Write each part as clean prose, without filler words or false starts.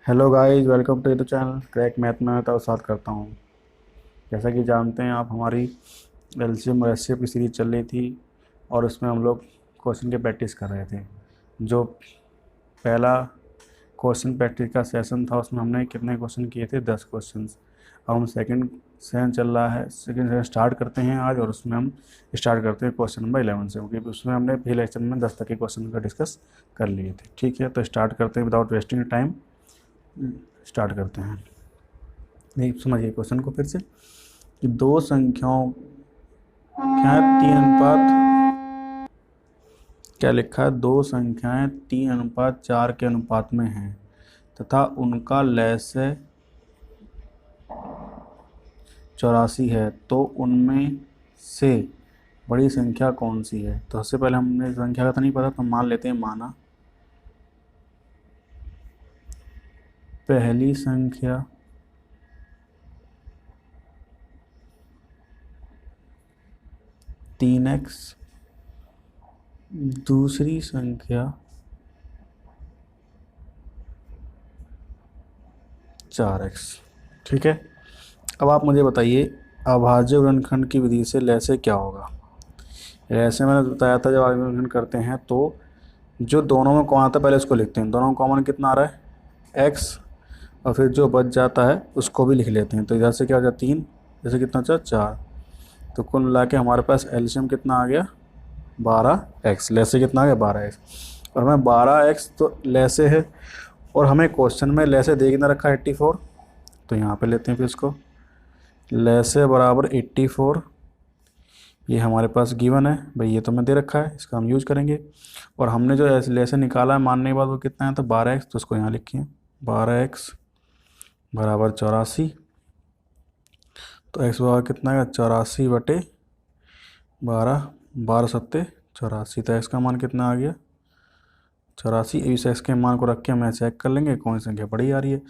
Hello guys, welcome to the channel crack math में तो साथ करता हूँ। जैसा कि जानते हैं आप, हमारी एलसीएम और एचसीएफ की सीरीज चल रही थी और उसमें हम लोग क्वेश्चन की प्रैक्टिस कर रहे थे। जो पहला क्वेश्चन प्रैक्टिस का सेशन था उसमें हमने कितने क्वेश्चन किए थे? 10 क्वेश्चन। अब हम सेकंड सेशन चल रहा है, सेकंड सेशन स्टार्ट करते हैं आज, और उसमें हम स्टार्ट करते हैं क्वेश्चन नंबर 11 से, क्योंकि उसमें हमने पिछले लेक्चर में 10 तक के क्वेश्चन का डिस्कस कर लिए थे। ठीक है, तो स्टार्ट करते हैं विदाउट वेस्टिंग टाइम। स्टार्ट करते हैं। नहीं, समझिए क्वेश्चन को फिर से कि दो संख्याओं क्या है, 3 अनुपात, क्या लिखा है, दो संख्याएं 3:4 के अनुपात में हैं तथा उनका लसागु 84 है, तो उनमें से बड़ी संख्या कौन सी है? तो सबसे पहले हमने संख्या का तो नहीं पता, तो मान लेते हैं, माना पहली संख्या 3x, दूसरी संख्या 4x। ठीक है, अब आप मुझे बताइए, अभाज्य गुणनखंड की विधि से लैसे क्या होगा? लैसे मैंने बताया था, जब अभाज्य गुणनखंड करते हैं तो जो दोनों में कॉमन आता है पहले उसको लिखते हैं। दोनों में कॉमन कितना आ रहा है? x, और फिर जो बच जाता है उसको भी लिख लेते हैं। तो इधर से क्या हो जाए 3, जैसे कितना अच्छा 4, तो कुल मिला के हमारे पास एलसीएम कितना आ गया? 12x। लैसे कितना आ गया? 12x। और हमें 12x तो लैसे है, और हमें क्वेश्चन में लैसे दे कितना रखा है? 84। तो यहाँ पे लेते हैं फिर इसको, लैसे बराबर 84, ये हमारे पास गिवन है भाई, ये तो मैं दे रखा है, इसका हम यूज करेंगे। और हमने जो लैसे निकाला है मानने के बाद वो कितना है? तो 12x, तो उसको यहाँ लिखिए 12x बराबर 84। तो x बराबर कितना है? 84/12, 12×7=84। तो x का मान कितना आ गया? 84। इस x के मान को रख के हमें चेक कर लेंगे कौन सी संख्या बड़ी आ रही है।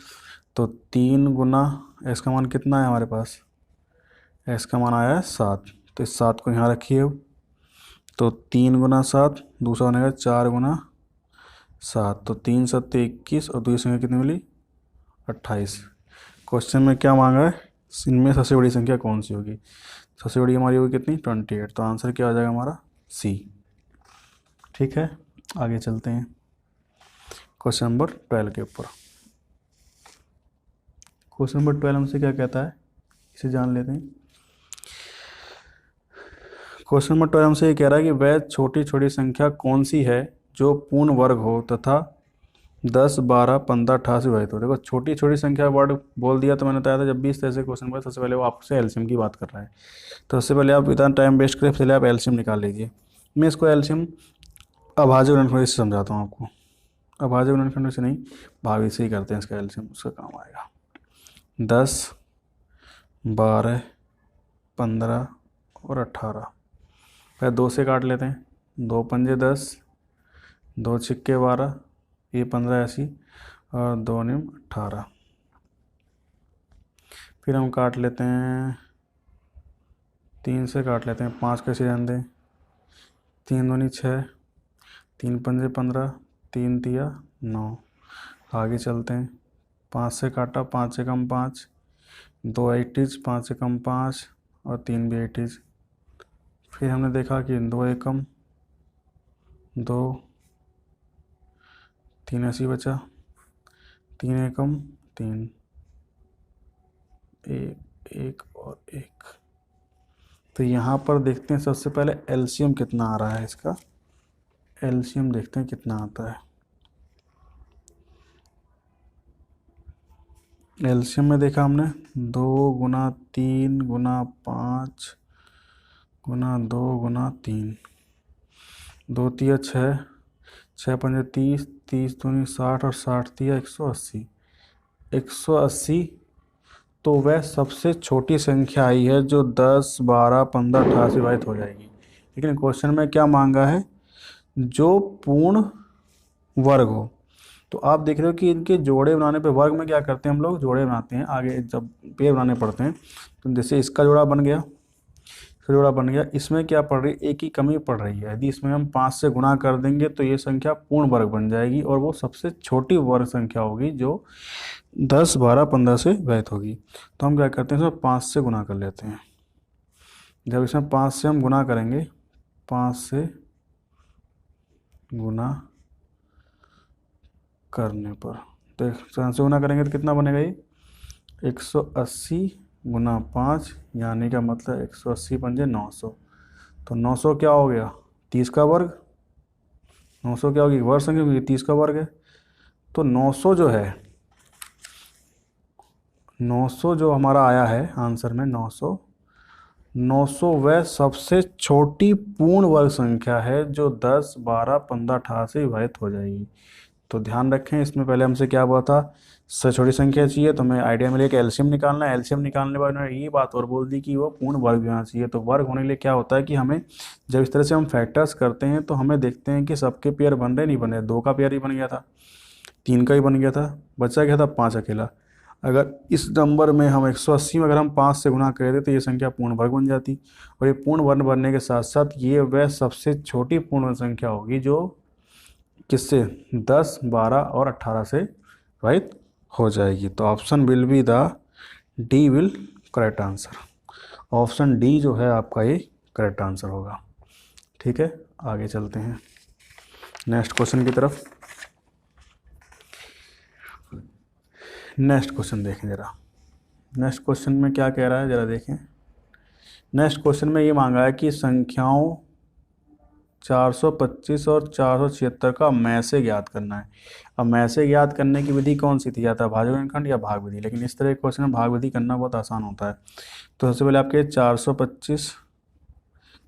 तो 3 गुना x का मान कितना है हमारे पास? x का मान आया है 7, तो इस 7 को यहाँ रखिए। तो 3×7, दूसरा बनेगा 4×7, तो 3×7=21, और दूसरी संख्या कितनी मिली? 28। क्वेश्चन में क्या मांगा है? इनमें सबसे बड़ी संख्या कौन सी होगी? सबसे बड़ी हमारी होगी कितनी? 28। तो आंसर क्या आ जाएगा हमारा? सी। ठीक है, आगे चलते हैं क्वेश्चन नंबर 12 के ऊपर। क्वेश्चन नंबर 12 हमसे क्या कहता है, इसे जान लेते हैं। क्वेश्चन नंबर 12 हमसे ये कह रहा है कि वह छोटी छोटी संख्या कौन सी है जो पूर्ण वर्ग हो तथा 10, 12, 15, 88 विभाजित हो। देखो, छोटी छोटी संख्या वर्ड बोल दिया तो मैंने बताया था, जब भी इस तरह से क्वेश्चन पर सबसे पहले वो आपसे एलसीएम की बात कर रहा है। तो सबसे पहले आप इतना टाइम वेस्ट करें, पहले आप एलसीएम निकाल लीजिए। मैं इसको एलसीएम अभाज्य गुणनखंड से समझाता हूँ आपको। अभाज्य गुणनखंड से नहीं, भावी से ही करते हैं इसका एलसीएम, उसका काम आएगा। 10, 12, 15 और 18। पहले 2 से काट लेते हैं, 2 पंजे 10, 2 छिक्के 12, ये 15 ऐसी, और 2 निम 18। फिर हम काट लेते हैं, 3 से काट लेते हैं, 5 कैसे जान दें, 3 दूनी 6, 3 पंजे 15, 3 तिया 9। आगे चलते हैं, 5 से काटा, 5 से कम 5, 2 80, 5 से कम 5, और 3 भी 80। फिर हमने देखा कि 2 एकम 2, 3 ऐसी बचा, 3 एकम 3, 1 1 और 1। तो यहाँ पर देखते हैं सबसे पहले एलसीएम कितना आ रहा है इसका। एलसीएम देखते हैं कितना आता है। एलसीएम में देखा हमने 2 गुना 3 गुना 5 गुना 2 गुना 3, 2 तिया 6, 6 पंजे 30, 30 दूनी 60, और 60 तिया 180। 180, तो वह सबसे छोटी संख्या आई है जो 10, 12, 15, 88 विभाजित हो जाएगी। लेकिन क्वेश्चन में क्या मांगा है? जो पूर्ण वर्ग हो। तो आप देख रहे हो कि इनके जोड़े बनाने पे, वर्ग में क्या करते हैं हम लोग? जोड़े बनाते हैं। आगे जब पेड़ बनाने पड़ते हैं, तो जैसे इसका जोड़ा बन गया, फिर जोड़ा बन गया। इसमें क्या पड़ रही है, एक की कमी पड़ रही है। यदि इसमें हम 5 से गुणा कर देंगे तो ये संख्या पूर्ण वर्ग बन जाएगी और वो सबसे छोटी वर्ग संख्या होगी जो 10, 12, 15 से विभाजित होगी। तो हम क्या करते हैं, इसमें 5 से गुणा कर लेते हैं। जब इसमें 5 से हम गुणा करेंगे, 5 से गुणा करने पर तो 5 से गुणा करेंगे तो कितना बनेगा, ये 180 गुना 5 यानी का मतलब 180 पंजे 900। तो 900 क्या हो गया, 30 का वर्ग। 900 क्या होगी, वर्ग संख्या होगी, 30 का वर्ग है। तो 900 जो है, 900 जो हमारा आया है आंसर में 900 वह सबसे छोटी पूर्ण वर्ग संख्या है जो 10, 12, 15, 18 से विभाजित हो जाएगी। तो ध्यान रखें, इसमें पहले हमसे क्या हुआ था, सबसे छोटी संख्या चाहिए तो हमें आइडिया मिले कि एलसीएम निकालना है। एलसीएम निकालने के बाद उन्होंने ये बात और बोल दी कि वो पूर्ण वर्ग भी होना चाहिए। तो वर्ग होने के लिए क्या होता है कि हमें जब इस तरह से हम फैक्टर्स करते हैं तो हमें देखते हैं कि सबके पेयर बन रहे नहीं बन रहे। 2 का पेयर ही बन गया था, 3 का ही बन गया था, बचा गया था 5 अकेला। अगर इस नंबर में हम 180 में अगर हम 5 से गुणा कर देते तो ये संख्या पूर्ण वर्ग बन जाती। और ये पूर्ण वर्ग बनने के साथ साथ ये वह सबसे छोटी पूर्ण संख्या होगी जो किससे, 10, 12 और 18 से विभाजित हो जाएगी। तो option will be the D will correct answer. Option D जो है आपका ये करेक्ट आंसर होगा। ठीक है, आगे चलते हैं नेक्स्ट क्वेश्चन की तरफ। नेक्स्ट क्वेश्चन देखें जरा, नेक्स्ट क्वेश्चन में क्या कह रहा है जरा देखें। नेक्स्ट क्वेश्चन में ये मांगा है कि संख्याओं 425 और 476 का मैसे ज्ञात करना है। अब मैसे ज्ञात करने की विधि कौन सी थी, या था भाज्य गुणनखंड या भाग विधि, लेकिन इस तरह के क्वेश्चन में भाग विधि करना बहुत आसान होता है। तो सबसे पहले आपके 425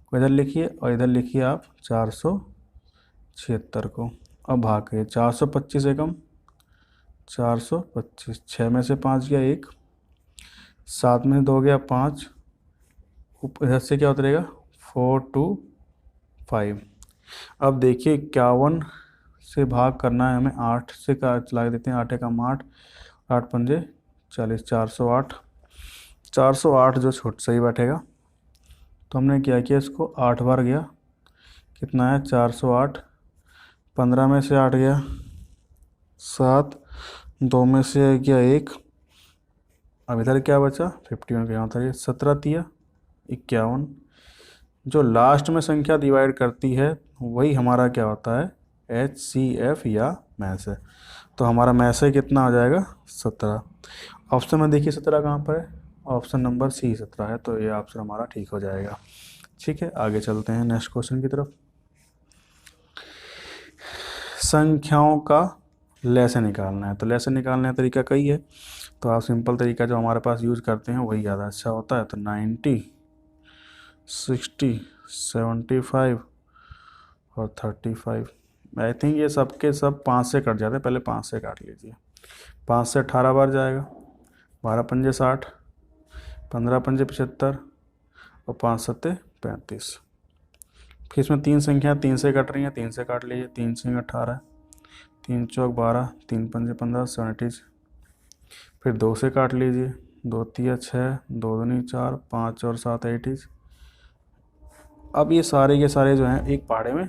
को इधर लिखिए और इधर लिखिए आप 476 को। अब भाग करिए, 425 एकम 425, 6 में से 5 गया 1, 7 में से 2 गया 5, इधर से क्या उतरेगा 4, 2, 5। अब देखिए 51 से भाग करना है हमें, 8 से का चला देते हैं, 8 एकम 8, 8 पंजे 40, 408। 408 जो छोट सही बैठेगा। तो हमने क्या किया, इसको 8 बार गया, कितना है 408। 15 में से 8 गया 7, 2 में से गया 1, अब इधर क्या बचा 51 का यहाँ था, 17 तिया 51। जो लास्ट में संख्या डिवाइड करती है वही हमारा क्या होता है, HCF या मैस है। तो हमारा मैस है कितना हो जाएगा 17। ऑप्शन में देखिए 17 कहाँ पर है, ऑप्शन नंबर सी 17 है। तो ये ऑप्शन हमारा ठीक हो जाएगा। ठीक है, आगे चलते हैं नेक्स्ट क्वेश्चन की तरफ। संख्याओं का लैसे निकालना है। तो लैसे निकालने का तरीका कई है, तो आप सिंपल तरीका जो हमारे पास यूज़ करते हैं वही ज़्यादा अच्छा होता है। तो 90, 60, 75 और 35। आई थिंक ये सबके सब 5 से कट जाते हैं, पहले 5 से काट लीजिए। 5 से 18 बार जाएगा, 12 पंजे 60, 15 पंजे 75 और 5 सत्ते 35। फिर इसमें 3 संख्या 3 से कट रही हैं, 3 से काट लीजिए। 3 सिंह 18, 3 चौक 12, 3 पंजे 15, 70। फिर 2 से काट लीजिए, 2 तिया 6, 2 दूनी 4, 5 और 7 80। अब ये सारे के सारे जो हैं एक पहाड़े में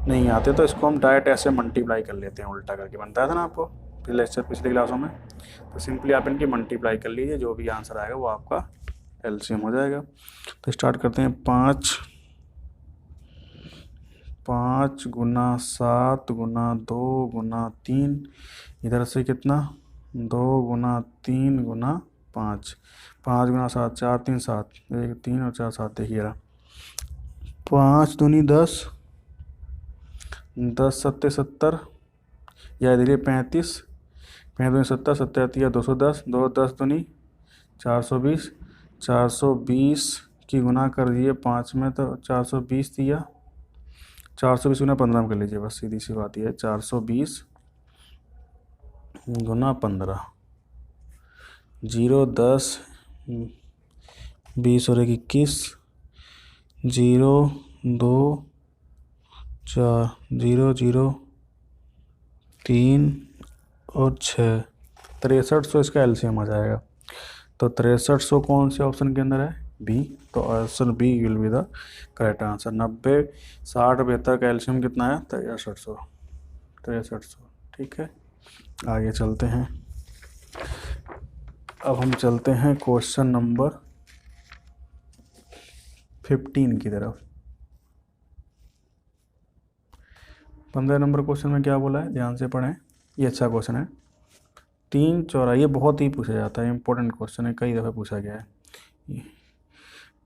नहीं आते, तो इसको हम डायरेक्ट ऐसे मल्टीप्लाई कर लेते हैं, उल्टा करके बनता था ना आपको पिछले क्लासों में। तो सिंपली आप इनकी मल्टीप्लाई कर लीजिए, जो भी आंसर आएगा वो आपका एलसीएम हो जाएगा। तो स्टार्ट करते हैं। 5 गुना 7 गुना 2 गुना 3, इधर से कितना 2 गुना 3 गुना 5, 5 गुना 7, 4 3 7, 1 3 और 4 7। देखिए 5 दूनी 10, 10 सत्ते 70, या देखिए 35, 35 दूनी 70, 70 या 210, 2 10 दूनी 420, 420 की गुना कर दिए 5 में तो 420 दिया, 420 गुना 15 में कर लीजिए, बस सीधी सी बात है 420 गुना 15, 0 10 20 और 21, 0 2 4, 0 0 3 और 6, 6300 इसका एलसीएम आ जाएगा। तो 6300 कौन से ऑप्शन के अंदर है, बी। तो option B will be the correct answer. 90, 60, 72 का एल्शियम कितना है? 6300। 6300, ठीक है। आगे चलते हैं। अब हम चलते हैं क्वेश्चन नंबर 15 की तरफ। 15 नंबर क्वेश्चन में क्या बोला है, ध्यान से पढ़ें, ये अच्छा क्वेश्चन है। 3 चौराहे, ये बहुत ही पूछा जाता है, इंपॉर्टेंट क्वेश्चन है, कई दफ़े पूछा गया है।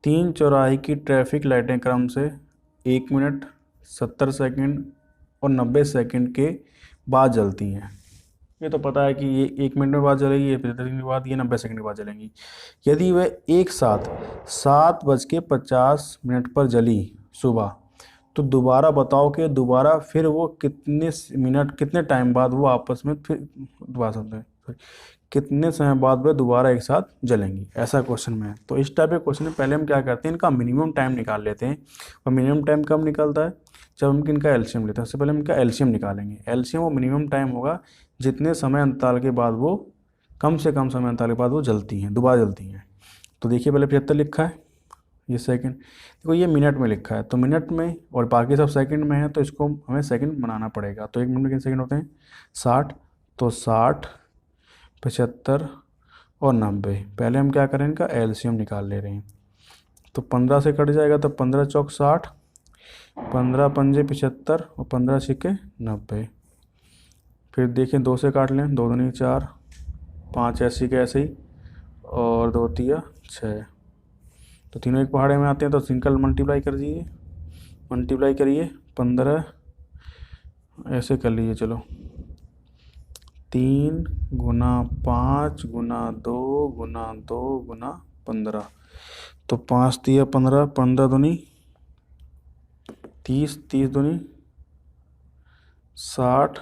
3 चौराहे की ट्रैफिक लाइटें क्रम से 1 मिनट, 70 सेकंड और 90 सेकंड के बाद जलती हैं। ये तो पता है कि ये 1 मिनट में बाद जलेगी, ये 75 सेकंड के बाद, ये 90 सेकंड के बाद जलेंगी। यदि वह एक साथ 7:50 पर जली सुबह, तो दोबारा बताओ कि दोबारा फिर वो कितने मिनट, कितने टाइम बाद वो आपस में फिर दोबारा समझे कितने समय बाद वे दोबारा एक साथ जलेंगी, ऐसा क्वेश्चन में है। तो इस टाइप के क्वेश्चन में पहले हम क्या करते हैं, इनका मिनिमम टाइम निकाल लेते हैं। और मिनिमम टाइम कब निकलता है? जब हम इनका एलसीएम लेते हैं। सबसे पहले हम इनका एलसीएम निकालेंगे। एलसीएम वो मिनिमम टाइम होगा जितने समय अंतराल के बाद वो, कम से कम समय अंतराल के बाद वो जलती हैं, दोबारा जलती हैं। तो देखिए पहले 75 लिखा है, ये सेकंड, देखो ये मिनट में लिखा है, तो मिनट में, और बाकी सब सेकंड में है, तो इसको हमें सेकंड बनाना पड़ेगा। तो 1 मिनट में कितने सेकंड होते हैं? 60। तो 60, 75 और 90। पहले हम क्या करें, इनका एलसीएम निकाल ले रहे हैं। तो 15 से कट जाएगा, तो 15 चौक 60, 15 पंजे 75 और 15 छिके 90। फिर देखें 2 से काट लें, 2 दूनी 4, 5 ऐसी के ऐसे ही, और 2 तिया 6। तो तीनों एक पहाड़े में आते हैं, तो सिंगल मल्टीप्लाई कर दीजिए, मल्टीप्लाई करिए 15, ऐसे कर लीजिए। चलो 3 गुना 5 गुना 2 गुना 2 गुना 15। तो 5 तिया 15, 15 दूनी 30, 30 दूनी 60,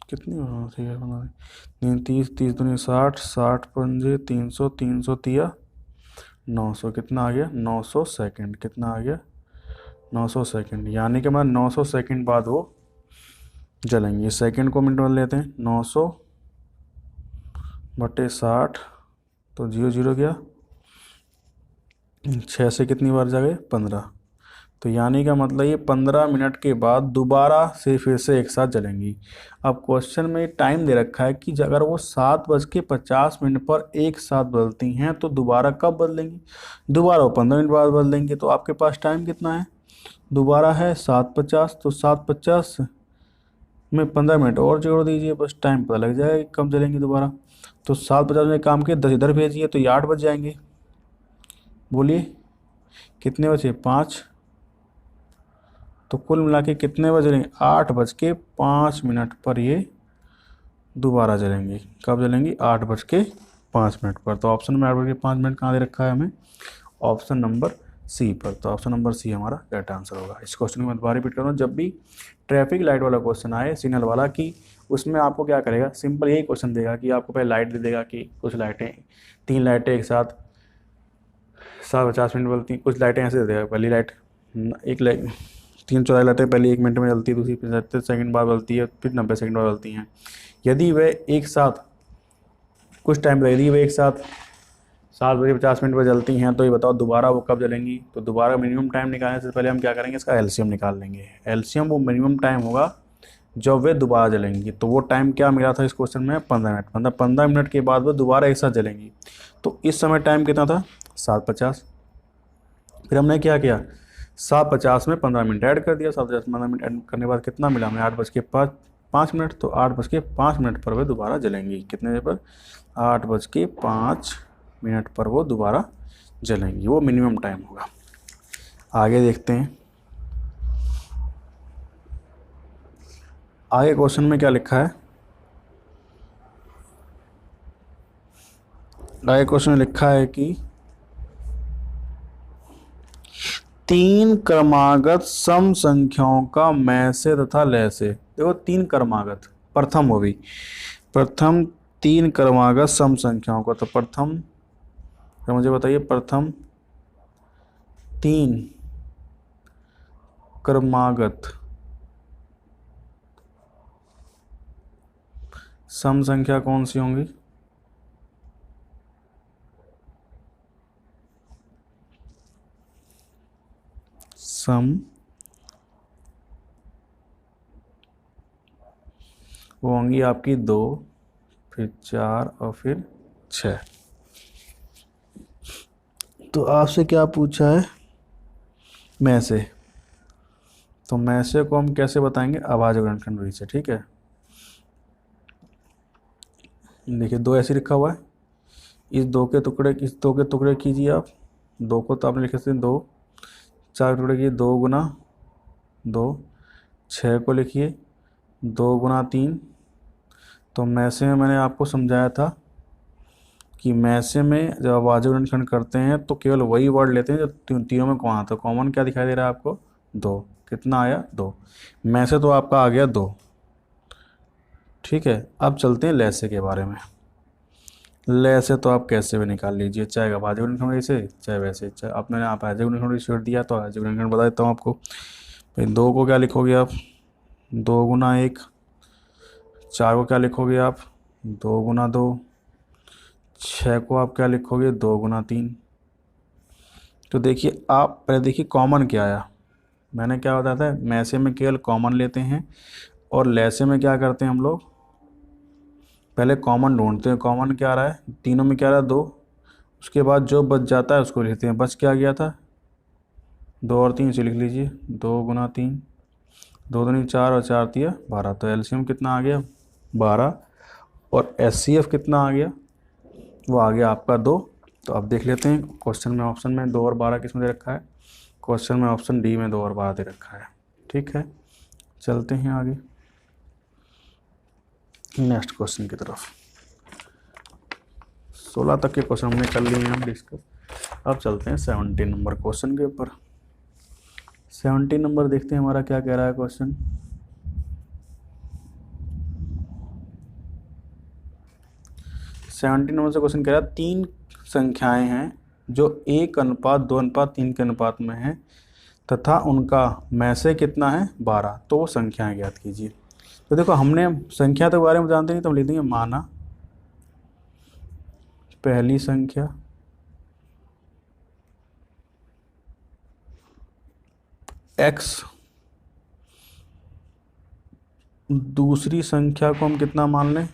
कितनी होना चाहिए? 30, 30 दूनी 60, 60 पंजे 300, 300 तिया 900। कितना आ गया? 900 सेकंड। कितना आ गया? 900 सेकंड। यानी कि मैं 900 सेकंड बाद वो जलेंगे। सेकंड को मिनट में लेते हैं, 900 बटे 60, तो 0 0 गया, 6 से कितनी बार जले? 15। तो यानी का मतलब ये 15 मिनट के बाद दोबारा से फिर से एक साथ जलेंगी। अब क्वेश्चन में टाइम दे रखा है कि अगर वो 7:50 पर एक साथ बदलती हैं तो दोबारा कब बदलेंगी? दोबारा वो 15 मिनट बाद बदलेंगे। तो आपके पास टाइम कितना है? दोबारा है 7:50, तो 7:50 में 15 मिनट और जोड़ दीजिए, बस टाइम पता लग जाएगा कब जलेंगे दोबारा। तो 7:50 में काम किया, 10 इधर भेजिए, तो ये 8 बज जाएंगे। बोलिए कितने बचे? 5। तो कुल मिला के कितने बज जलेंगे? 8:05 पर ये दोबारा जलेंगी। कब जलेंगी? 8:05 पर। तो ऑप्शन में 8:05 कहाँ दे रखा है हमें? ऑप्शन नंबर सी पर। तो ऑप्शन नंबर सी हमारा करेक्ट आंसर होगा। इस क्वेश्चन को मैं दोबारा रिपीट कर रहा हूँ, जब भी ट्रैफिक लाइट वाला क्वेश्चन आए, सिग्नल वाला, कि उसमें आपको क्या करेगा, सिंपल यही क्वेश्चन देगा कि आपको पहले लाइट दे देगा कि कुछ लाइटें, 3 लाइटें एक साथ 7:50 बदलती, कुछ लाइटें ऐसे दे देगा। पहली लाइट, एक लाइट, 3 चौराहे लाइटें पहले 1 मिनट में जलती है, दूसरी 75 सेकंड बाद बदलती है, फिर 90 सेकंड बाद बदलती हैं। यदि वे एक साथ कुछ टाइम लगेगी, वे एक साथ 7:50 पर जलती हैं, तो ये बताओ दोबारा वो कब जलेंगी? तो दोबारा मिनिमम टाइम निकालने से पहले हम क्या करेंगे, इसका एलसीएम निकाल लेंगे। एलसीएम वो मिनिमम टाइम होगा जब वे दोबारा जलेंगी। तो वो टाइम क्या मिला था इस क्वेश्चन में? 15 मिनट। मतलब 15 मिनट के बाद वो दोबारा एक साथ जलेंगी। तो इस समय टाइम कितना था? 7:50। फिर हमने क्या किया, 7:50 में 15 मिनट ऐड कर दिया। 7:50 15 मिनट ऐड करने के बाद कितना मिला हमें? 8:05। तो 8:05 पर वे दोबारा जलेंगी। कितने पर? 8:05 पर वो दोबारा जलेंगी। वो मिनिमम टाइम होगा। आगे देखते हैं, आगे क्वेश्चन में क्या लिखा है। आगे क्वेश्चन में लिखा है कि 3 क्रमागत सम संख्याओं का मैं से तथा लय से। देखो 3 क्रमागत, प्रथम हो भी, प्रथम 3 क्रमागत सम संख्याओं का। तो प्रथम, तो मुझे बताइए, प्रथम 3 क्रमागत सम संख्या कौन सी होंगी? सम वो होंगी आपकी 2, फिर 4 और फिर 6। तो आपसे क्या पूछा है, में से, तो में से को हम कैसे बताएंगे, अभाज्य गुणनखंड विधि से। ठीक है, देखिए 2 ऐसे लिखा हुआ है, इस 2 के टुकड़े कीजिए आप। 2 को तो आपने लिखे थे 2, 4 टुकड़े कीजिए, 2 गुना 2, 6 को लिखिए 2 गुना 3। तो में से में मैंने आपको समझाया था कि में से में जब अभाज्य गुणनखंड करते हैं तो केवल वही वर्ड लेते हैं जो तीनों में कॉमन आता है। कॉमन क्या दिखाई दे रहा है आपको, 2। कितना आया, 2। में से तो आपका आ गया 2। ठीक है, अब चलते हैं लैसे के बारे में। लैसे तो आप कैसे भी निकाल लीजिए, चाहे अभाज्य गुणनखंड से चाहे वैसे, चाहे आपने अभाज्य गुणनखंड छोड़ दिया तो अभाज्य गुणनखंड बता देता हूँ आपको। भाई 2 को क्या लिखोगे आप, 2 गुना 1। 4 को क्या लिखोगे आप, 2 गुना 2। 6 को आप क्या लिखोगे, 2 गुना 3। तो देखिए आप पहले देखिए कॉमन क्या आया, मैंने क्या बताया था, में से में केवल कॉमन लेते हैं, और लैसे में क्या करते हैं हम लोग, पहले कॉमन ढूंढते हैं। कॉमन क्या आ रहा है, तीनों में क्या आ रहा है, 2। उसके बाद जो बच जाता है उसको लिखते हैं। बच क्या गया था, 2 और 3 से लिख लीजिए, 2 गुना 3, 2 दूनी 4 और 4 तिया 12। तो एलसीएम कितना आ गया, 12। और एचसीएफ कितना आ गया, वो आ गया आपका 2। तो अब देख लेते हैं क्वेश्चन में, ऑप्शन में 2 और 12 किस में दे रखा है, क्वेश्चन में ऑप्शन डी में 2 और 12 दे रखा है। ठीक है, चलते हैं आगे नेक्स्ट क्वेश्चन की तरफ। 16 तक के क्वेश्चन हमने कर लिए हैं हम डिस्कस। अब चलते हैं 17 नंबर क्वेश्चन के ऊपर। 17 नंबर देखते हैं हमारा क्या कह रहा है क्वेश्चन। सेवनटीन नंबर से क्वेश्चन कह रहा है 3 संख्याएं हैं जो 1:2:3 के अनुपात में है तथा उनका में से कितना है, 12। तो वो संख्याएं ज्ञात कीजिए। तो देखो हमने संख्या तो बारे में जानते नहीं, तो हम लिख देंगे माना पहली संख्या, x, दूसरी संख्या को हम कितना मान लें,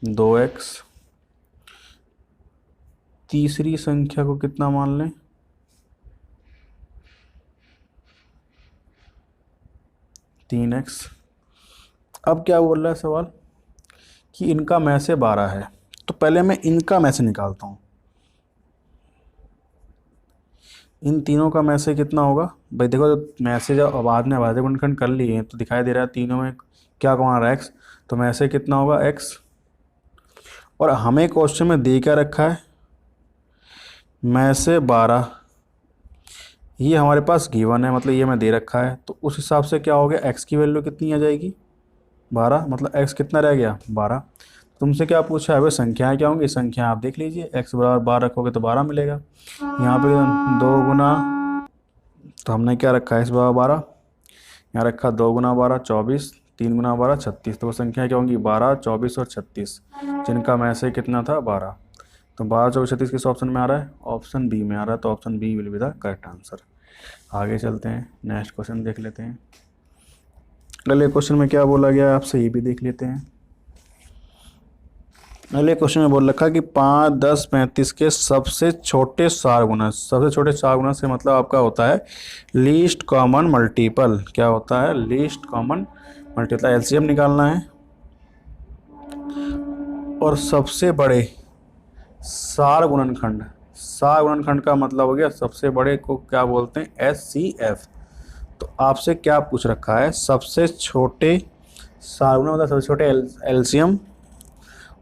2x, तीसरी संख्या को कितना मान लें, 3x। अब क्या बोल रहा है सवाल कि इनका में से 12 है। तो पहले मैं इनका में से निकालता हूँ, इन तीनों का में से कितना होगा। भाई देखो जो में से जब बाद में अभाज्य गुणनखंड कर लिए तो दिखाई दे रहा है तीनों में क्या कमा रहा है, x। तो में से कितना होगा, x। और हमें क्वेश्चन में दे क्या रखा है, में से 12। ये हमारे पास गिवन है, मतलब ये मैं दे रखा है। तो उस हिसाब से क्या हो गया, x की वैल्यू कितनी आ जाएगी, 12। मतलब x कितना रह गया, 12। तुमसे क्या पूछा है, भाई संख्याएं क्या होंगी, संख्या आप देख लीजिए, x बराबर 12 रखोगे तो 12 मिलेगा। यहाँ पे 2 गुना, तो हमने क्या रखा है, x बराबर 12, यहाँ रखा 2 गुना 12 24, 3 गुना 12 36। तो वो संख्या क्या होंगी, 12, 24 और 36, जिनका में से कितना था, 12। तो 12, 24, 36 किस ऑप्शन में आ रहा है, ऑप्शन बी में आ रहा है। तो option B will be the correct answer. आगे चलते हैं, नेक्स्ट क्वेश्चन देख लेते हैं। अगले क्वेश्चन में क्या बोला गया है आपसे, ये भी देख लेते हैं। अगले क्वेश्चन में बोल रखा कि 5, 10, 35 के सबसे छोटे चार गुणज। सबसे छोटे चार गुणज से मतलब आपका होता है लीस्ट कॉमन मल्टीपल। क्या होता है, लीस्ट कॉमन मल्टीपल, एलसीएम निकालना है। और सबसे बड़े सार गुणनखंड, सार गुणनखंड का मतलब हो गया सबसे बड़े को क्या बोलते हैं, एचसीएफ। तो आपसे क्या पूछ रखा है, सबसे छोटे सार गुणन मतलब सबसे छोटे एलसीएम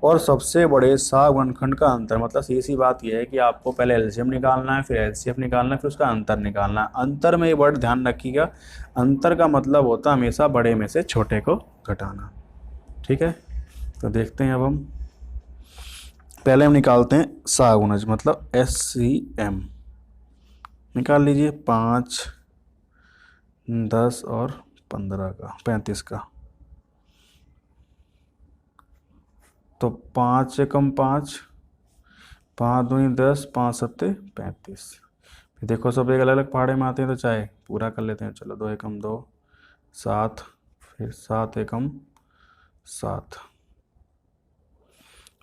और सबसे बड़े सार गुणनखंड का अंतर। मतलब सीधी बात यह है कि आपको पहले एलसीएम निकालना है, फिर एलसीएफ निकालना है, फिर उसका अंतर निकालना है। अंतर में ये वर्ड ध्यान रखिएगा, अंतर का मतलब होता है हमेशा बड़े में से छोटे को घटाना। ठीक है, तो देखते हैं अब हम पहले हम निकालते हैं सागुणज मतलब एचसीएम। निकाल लीजिए 5, 10 और 15 का 35 का। तो 5 से कम 5, 5 दूनी 10, 5 सत्ते 35। देखो सब एक अलग अलग पहाड़े में आते हैं, तो चाहे पूरा कर लेते हैं। चलो 2 एकम 2, 7, फिर 7 एकम 7।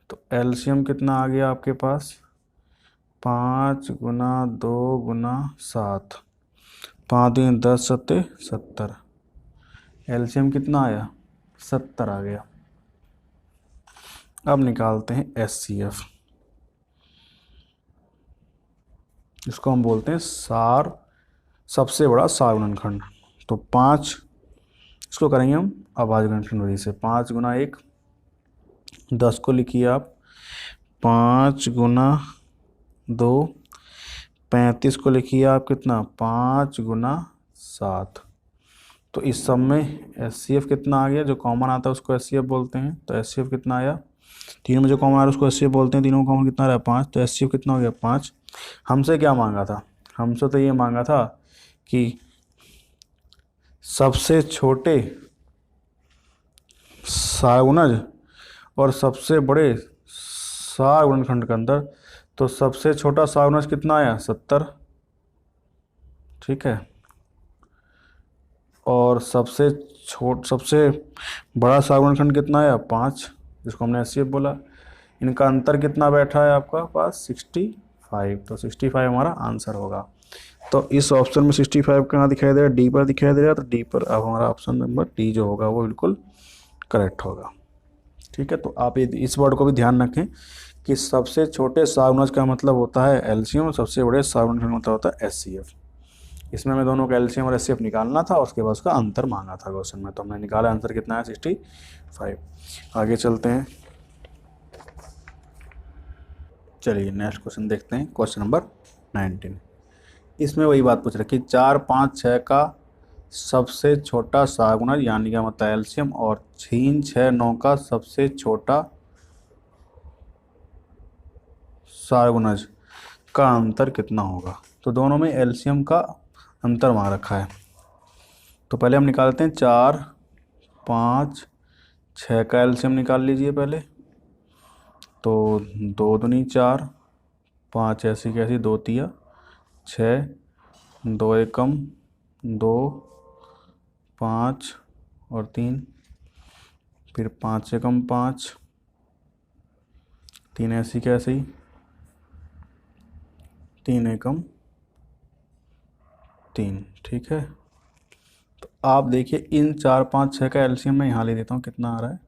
तो एलसीएम कितना आ गया आपके पास? 5 गुना 2 गुना 7, 5 दूनी 10 सत्ते 70। एलसीएम कितना आया? 70 आ गया। अब निकालते हैं एचसीएफ। इसको हम बोलते हैं सार, सबसे बड़ा सार गुणनखंड। तो 5, इसको करेंगे हम अभाज्य गुणनखंड विधि से। 5 गुना 1, 10 को लिखिए आप। 5 गुना 2, 35 को लिखिए आप कितना? 5 गुना 7। तो इस सब में एचसीएफ कितना आ गया? जो कॉमन आता है उसको एचसीएफ बोलते हैं। तो एचसीएफ कितना आया? तीनों में जो कॉमन आ रहा है उसको एचसीएफ बोलते हैं। तीनों में कॉमन कितना रहा? 5। तो एचसीएफ कितना हो गया? 5। हमसे क्या मांगा था? हमसे तो ये मांगा था कि सबसे छोटे सागुणज और सबसे बड़े सार गुणनखंड के अंदर, तो सबसे छोटा सागुणज कितना आया? 70। ठीक है। और सबसे बड़ा सार गुणनखंड कितना आया? 5, जिसको हमने एचसीएफ बोला। इनका अंतर कितना बैठा है आपका पास? 65। तो 65 हमारा आंसर होगा। तो इस ऑप्शन में 65 कहाँ दिखाई दे रहा है? डी पर दिखाई दे रहा है। तो डी पर अब हमारा ऑप्शन नंबर डी जो होगा वो बिल्कुल करेक्ट होगा। ठीक है। तो आप इस वर्ड को भी ध्यान रखें कि सबसे छोटे सागुणज का मतलब होता है एलसीएम और सबसे बड़े सागुणज का मतलब होता है एचसीएफ। इसमें हमें दोनों का एलसीएम और एचसीएफ निकालना था और उसके बाद उसका अंतर मांगा था क्वेश्चन में। तो हमने निकाला, आंसर कितना है? 65। आगे चलते हैं। चलिए नेक्स्ट क्वेश्चन देखते हैं, क्वेश्चन नंबर 19। इसमें वही बात पूछ रखी, 4, 5, 6 का सबसे छोटा सागुणज यानी क्या मतलब एलसीएम, और 3, 6, 9 का सबसे छोटा सागुणज का अंतर कितना होगा? तो दोनों में एलसीएम का अंतर मांग रखा है। तो पहले हम निकालते हैं 4, 5, 6 का एलसीएम निकाल लीजिए पहले। तो 2 दूनी 4, 5 ऐसी कैसी 2 तिया 6, 2 एकम 2, 5 और 3, फिर 5 एकम 5, 3 ऐसी कैसी 3 एकम 3। ठीक है। तो आप देखिए इन 4, 5, 6 का एलसीएम मैं यहाँ ले देता हूँ, कितना आ रहा है?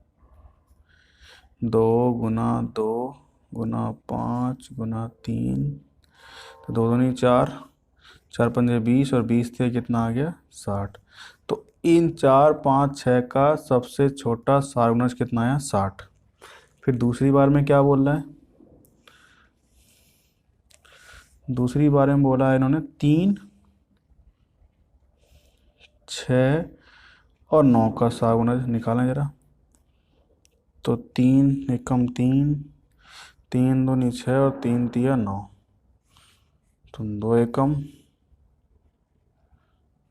2 गुना 2 गुना 5 गुना 3, तो 2 दूनी 4, 4 पंजे 20 और 20 थे कितना आ गया? 60। तो इन 4, 5, 6 का सबसे छोटा सागुणज कितना आया? 60। फिर दूसरी बार में क्या बोल रहा है? दूसरी बार में बोला है इन्होंने 3, 6 और 9 का सागुणज निकालें जरा। तो 3 एकम 3, 3 दूनी 6 और 3 तिया 9, तो 2 एकम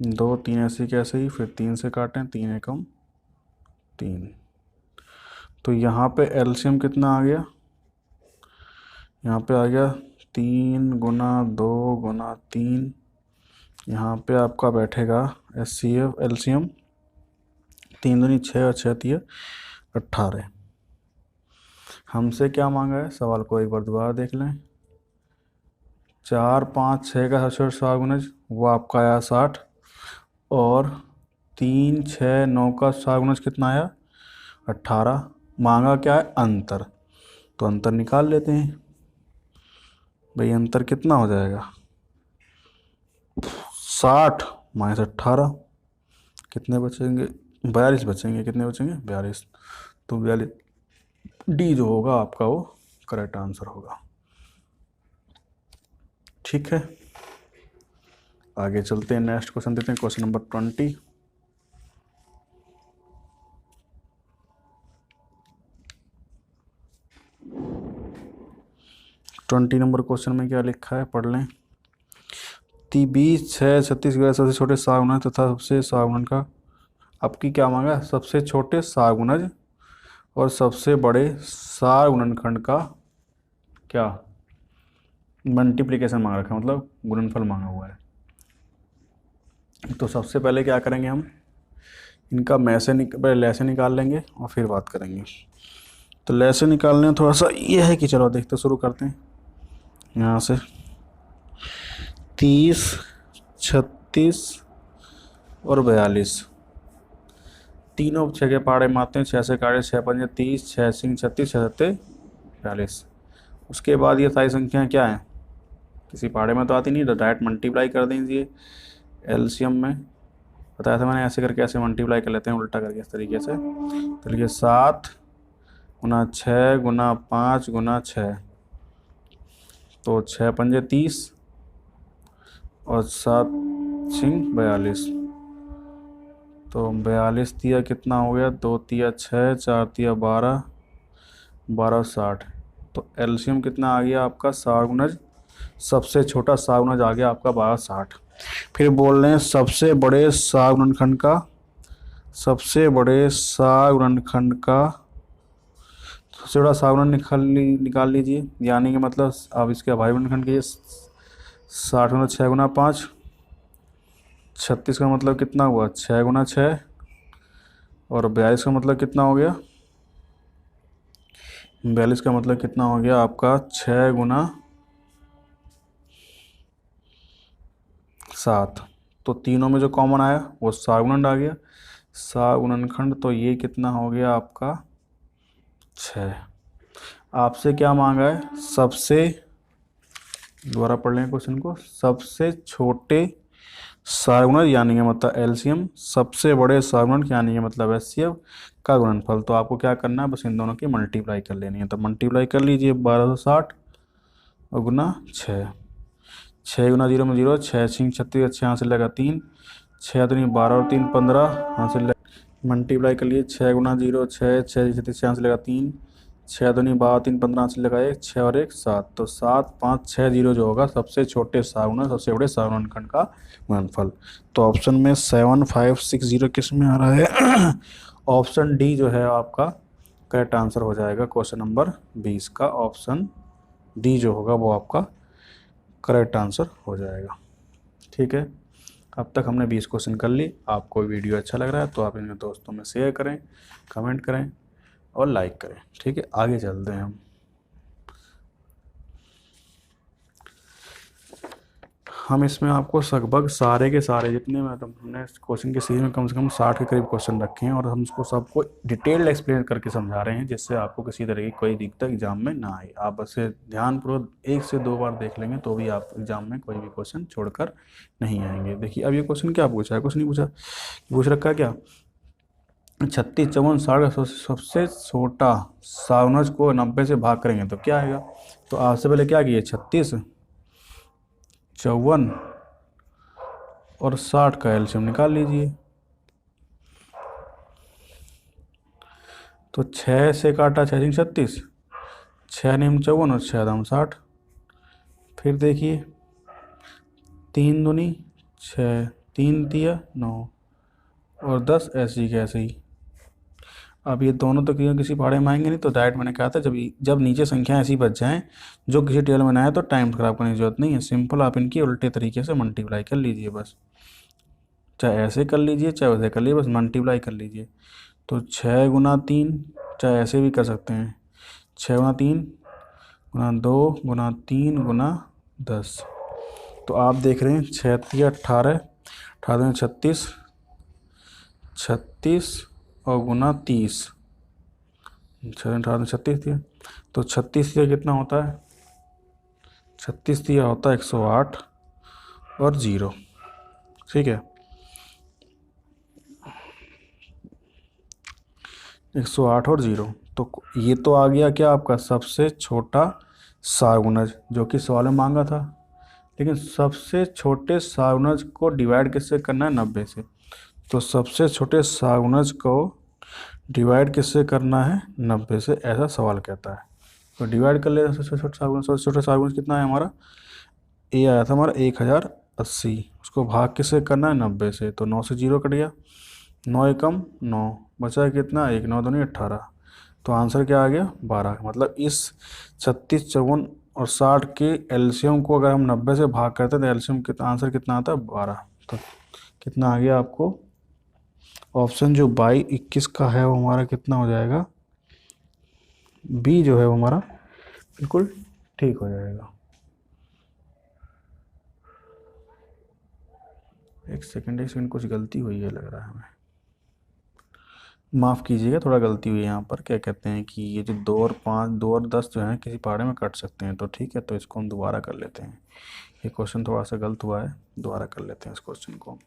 2, 3 ऐसे कैसे ही, फिर 3 से काटें, 3 एकम 3। तो यहाँ पे एलसीएम कितना आ गया? यहाँ पे आ गया 3 गुना 2 गुना 3। यहाँ पे आपका बैठेगा एचसीएफ एलसीएम 3 दूनी 6 और 6 तिया 18। हमसे क्या मांगा है? सवाल को एक बार दोबारा देख लें। 4, 5, 6 का सबसे छोटा सागुणज वो आपका आया 60, और 3, 6, 9 का सागुणज कितना आया? 18। मांगा क्या है? अंतर। तो अंतर निकाल लेते हैं भाई। अंतर कितना हो जाएगा? 60 माइनस 18, कितने बचेंगे? 42 बचेंगे। कितने बचेंगे? 42। तो 42 डी जो होगा आपका वो करेक्ट आंसर होगा। ठीक है। आगे चलते हैं, नेक्स्ट क्वेश्चन देते हैं, क्वेश्चन नंबर 20। नंबर क्वेश्चन में क्या लिखा है पढ़ लें। 20, 6, 36 के सबसे छोटे सागुणज तथा सबसे सागुणज का आपकी क्या मांगा? सबसे छोटे सागुणज और सबसे बड़े सार गुणनखंड का क्या मल्टीप्लिकेशन मांग रखा है, मतलब गुणनफल मांगा हुआ है। तो सबसे पहले क्या करेंगे हम, इनका पहले लैसे निकाल लेंगे और फिर बात करेंगे। तो लैसे निकालने में थोड़ा सा ये है कि चलो देखते शुरू करते हैं। यहाँ से 30, 36 और 42, तीनों 6 के पहाड़े मारते हैं। 6 से काटे 6 पंजे 30, 6 सिंह 36, 6 सत्ते 42। उसके बाद ये सारी संख्याएं क्या हैं, किसी पहाड़े में तो आती नहीं, तो डायरेक्ट मल्टीप्लाई कर दीजिए एलसीएम में। बताया था मैंने, ऐसे करके ऐसे मल्टीप्लाई कर लेते हैं उल्टा करके इस तरीके से। तो लिखिए 7 गुना 6 गुना 5 गुना 6, तो 6 पंजे 30 और 7 सिंह 42। तो 42 तिया कितना हो गया, 2 तिया 6, 4 तिया 12, 12 60। तो एलसीएम कितना आ गया आपका, 60 गुणज सबसे छोटा 60 गुणज आ गया आपका 12 60। फिर बोल रहे हैं सबसे बड़े 60 गुणनखंड का, सबसे बड़े 60 गुणनखंड का सबसे बड़ा 60 गुणन निकाल लीजिए। यानी कि मतलब आप इसके अभाज्य गुणनखंड कीजिए। 60 गुना 6 गुना 5, 36 का मतलब कितना हुआ, 6 गुना 6, और 42 का मतलब कितना हो गया, 42 का मतलब कितना हो गया आपका 6 गुना 7। तो तीनों में जो कॉमन आया वो 60 गुणनखंड आ गया, 60 गुणनखंड। तो ये कितना हो गया आपका 6। आपसे क्या मांगा है, सबसे, दोबारा पढ़ लें क्वेश्चन को, सबसे छोटे 60 गुणज यानी कि मतलब एलसीएम, सबसे बड़े 60 गुणज यानी कि मतलब एचसीएफ का गुणनफल। तो आपको क्या करना है, बस इन दोनों की मल्टीप्लाई कर लेनी है। तो मल्टीप्लाई कर लीजिए 1260 और गुना 6। 6 गुना 0 में 0, 6 सिंह 36, 6 यहाँ से लगा 3, 6 दूनी 12 और 3 15, यहाँ से मल्टीप्लाई कर लिए 6 गुना 0, 6, 6 36 यहाँ से लगा 3, 6 दूनी 12 3 15 यहाँ से लगा 1, 6 और 1 7। तो 7 5 6 0 जो होगा सबसे छोटे 60 गुना सबसे बड़े 60 गुणनखंड का गुणनफल। तो ऑप्शन में 7560 किस में आ रहा है ऑप्शन डी जो है आपका करेक्ट आंसर हो जाएगा। क्वेश्चन नंबर 20 का ऑप्शन डी जो होगा वो आपका करेक्ट आंसर हो जाएगा। ठीक है, अब तक हमने 20 क्वेश्चन कर ली। आपको वीडियो अच्छा लग रहा है तो आप इन्हें दोस्तों में शेयर करें, कमेंट करें और लाइक करें। ठीक है, आगे चलते हैं हम इसमें आपको लगभग सारे के सारे जितने हमने क्वेश्चन के सीरीज में कम से कम 60 के करीब क्वेश्चन रखे हैं और हम उसको सबको डिटेल्ड एक्सप्लेन करके समझा रहे हैं, जिससे आपको किसी तरह की कोई दिक्कत एग्जाम में ना आए। आप बस ध्यानपूर्वक 1 से 2 बार देख लेंगे तो भी आप एग्जाम में कोई भी क्वेश्चन छोड़कर नहीं आएंगे। देखिए अब ये क्वेश्चन क्या पूछा है, कुछ नहीं पूछा, पूछ रखा है क्या, 36 54 60 का सबसे छोटा सावनज को 90 से भाग करेंगे तो क्या आएगा। तो आपसे पहले क्या किए, 36 54 और 60 का एलसीएम निकाल लीजिए। तो 6 से काटा 6 सिंह 36, 6 निम 54 और 6 दाम 60। फिर देखिए 3 दूनी 6, 3 दिया 9 और 10 ऐसे ही कैसे ही। अब ये दोनों तो किसी पहाड़े में आएंगे नहीं, तो डायरेक्ट मैंने कहा था जब नीचे संख्या ऐसी बच जाएं जो किसी टेबल में ना आए तो टाइम खराब करने की जरूरत नहीं है। सिंपल आप इनकी उल्टे तरीके से मल्टीप्लाई कर लीजिए बस, चाहे ऐसे कर लीजिए चाहे वैसे कर लीजिए, बस मल्टीप्लाई कर लीजिए। तो 6 गुना 3, चाहे ऐसे भी कर सकते हैं, 6 गुना 3 गुना 2 गुना 3 गुना 10। तो आप देख रहे हैं 6 3 18, 18 36, 36 और गुना 30, 6 18 36 दिया। तो 36 दिया कितना होता है, 36 दिया होता है 108 और 0। ठीक है, 108 और 0। तो ये तो आ गया क्या आपका सबसे छोटा सागुणज जो कि सवाल में मांगा था। लेकिन सबसे छोटे सागुणज को डिवाइड किससे करना है, 90 से। तो सबसे छोटे सागुणज को डिवाइड किससे करना है, 90 से, ऐसा सवाल कहता है। तो डिवाइड कर ले सबसे छोटे सागुणज। सबसे छोटे सागुणज कितना है हमारा, ए आया था हमारा 1080, उसको भाग किससे करना है, 90 से। तो 9 से 0 कट गया, 9 एकम 9, बचा कितना 1, 9 दूनी 18। तो आंसर क्या आ गया 12। मतलब इस 36 54 और 60 के एलसीएम को अगर हम 90 से भाग करते हैं तो एलसीएम कितना आंसर कितना आता है 12। तो कितना आ गया आपको ऑप्शन जो 22-21 का है वो हमारा कितना हो जाएगा, बी जो है वो हमारा बिल्कुल ठीक हो जाएगा। एक सेकंड कुछ गलती हुई है लग रहा है हमें, माफ़ कीजिएगा थोड़ा गलती हुई है यहाँ पर। क्या कहते हैं कि ये जो 2 और 5, 2 और 10 जो है किसी पहाड़े में कट सकते हैं, तो ठीक है, तो इसको हम दोबारा कर लेते हैं। ये क्वेश्चन थोड़ा सा गलत हुआ है, दोबारा कर लेते हैं इस क्वेश्चन को।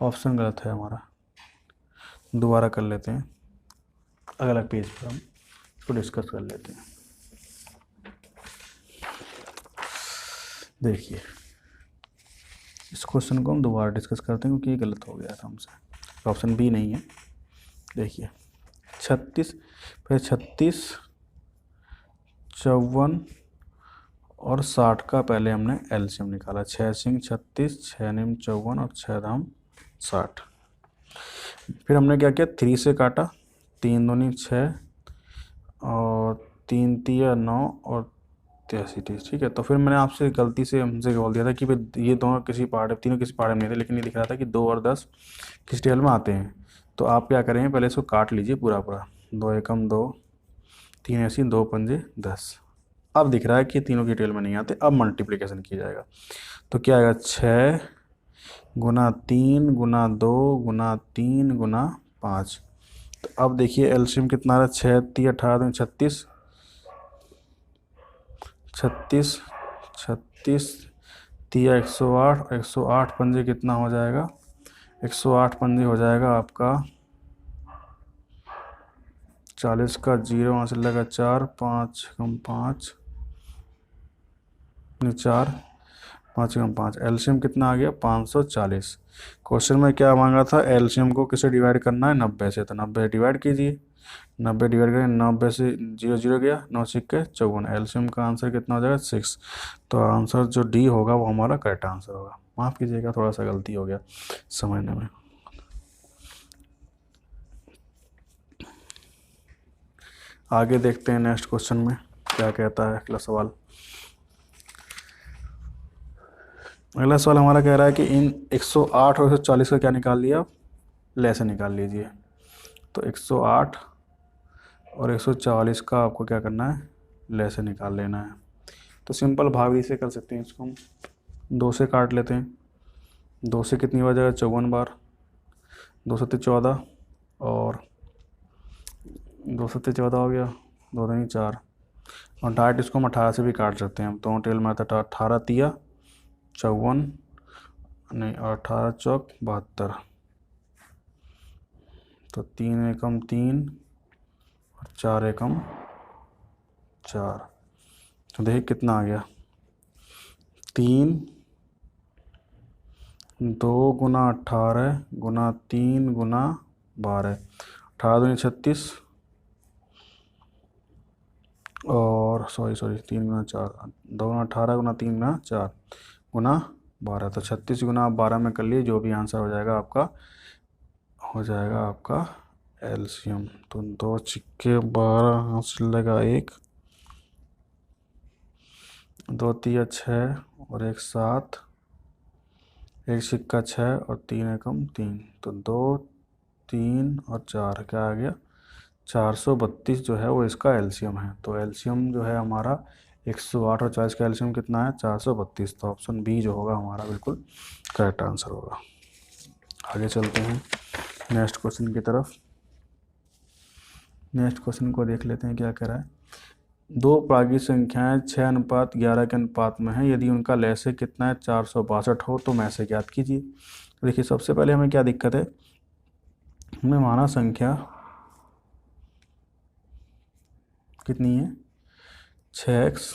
ऑप्शन गलत है हमारा, दोबारा कर लेते हैं, अलग अलग पेज पर हम इसको डिस्कस कर लेते हैं। देखिए इस क्वेश्चन को हम दोबारा डिस्कस करते हैं क्योंकि ये गलत हो गया था हमसे, ऑप्शन बी नहीं है। देखिए 36, फिर 36, 54 और 60 का पहले हमने एलसीएम निकाला। 6 सिंग 36, 6 निम 54 और 6 धाम 60। फिर हमने क्या किया, 3 से काटा, 3 दूनी 6 और 3 तिया 9 और 83। ठीक है, तो फिर मैंने आपसे गलती से हमसे बोल दिया था कि भाई ये दोनों किसी पहाड़, तीनों किसी पहाड़ में नहीं थे, लेकिन ये दिख रहा था कि 2 और 10 किस टेबल में आते हैं। तो आप क्या करेंगे, पहले इसको काट लीजिए पूरा पूरा, 2 एकम 2, 3 ऐसी 2 पंजे 10। अब दिख रहा है कि तीनों की टेबल में नहीं आते। अब मल्टीप्लिकेशन किया जाएगा तो क्या आएगा, 6 गुना 3 गुना 2 गुना 3 गुना 5। तो अब देखिए एलसीएम कितना आ रहा है, 6 3 18 36, 36 36 तिया 108, 108 पंजे कितना हो जाएगा, 108 पंजे हो जाएगा आपका 40 का 0 वहाँ से लगा 4, 5 कम 5 नहीं 4, 5 कम 5, एलसीएम कितना आ गया 540। क्वेश्चन में क्या मांगा था, एलसीएम को किसे डिवाइड करना है, 90 से। तो 90 डिवाइड कीजिए, 90 डिवाइड करें, 90 से 0 0 गया, 9 सिक्के 54, एलसीएम का आंसर कितना हो जाएगा 6। तो आंसर जो डी होगा वो हमारा करेक्ट आंसर होगा। माफ़ कीजिएगा थोड़ा सा गलती हो गया समझने में। आगे देखते हैं नेक्स्ट क्वेश्चन में क्या कहता है अगला सवाल। अगला सवाल हमारा कह रहा है कि इन 108 और 140 का क्या निकाल लिया, लैसे निकाल लीजिए। तो 108 और 140 का आपको क्या करना है, लैसे निकाल लेना है। तो सिंपल भाग से कर सकते हैं, इसको हम 2 से काट लेते हैं। 2 से कितनी बार जाएगा, 54 बार, 2 सत्ते 14 और 2 सत्ते 14 हो गया, 2 नहीं 4 और डायरेक्ट इसको हम 18 से भी काट सकते हैं। हम दोनों टेबल में आता है 18 तिया 54 नहीं, 18 चौक 72, तो 3 एकम 3 और 4 एकम 4। तो देखिए कितना आ गया, 3 2 गुना 18 गुना 3 गुना 12, 18 दूनी 36 और सॉरी 3 गुना 4, 2 गुना 18 गुना 3 गुना 4 गुना 12। तो 36 गुना 12 में कर लिए, जो भी आंसर हो जाएगा आपका, हो जाएगा आपका एलसीएम। तो 2 सिक्के 12 हासिल लगा 1, 2 तिया 6 और 1 7, 1 सिक्का 6 और 3 एकम 3। तो 2 3 और 4 क्या आ गया, 432 जो है वो इसका एलसीएम है। तो एलसीएम जो है हमारा 108 और 40 का एलसीएम कितना है, 432। तो ऑप्शन बी जो होगा हमारा बिल्कुल करेक्ट आंसर होगा। आगे चलते हैं नेक्स्ट क्वेश्चन की तरफ। नेक्स्ट क्वेश्चन को देख लेते हैं क्या कह रहा है। 2 प्रागिक संख्याएं 6:11 के अनुपात में है, यदि उनका लैसे कितना है 462 हो तो में से ज्ञात कीजिए। तो देखिए सबसे पहले हमें क्या दिक्कत है, हमें माना संख्या कितनी है 6x,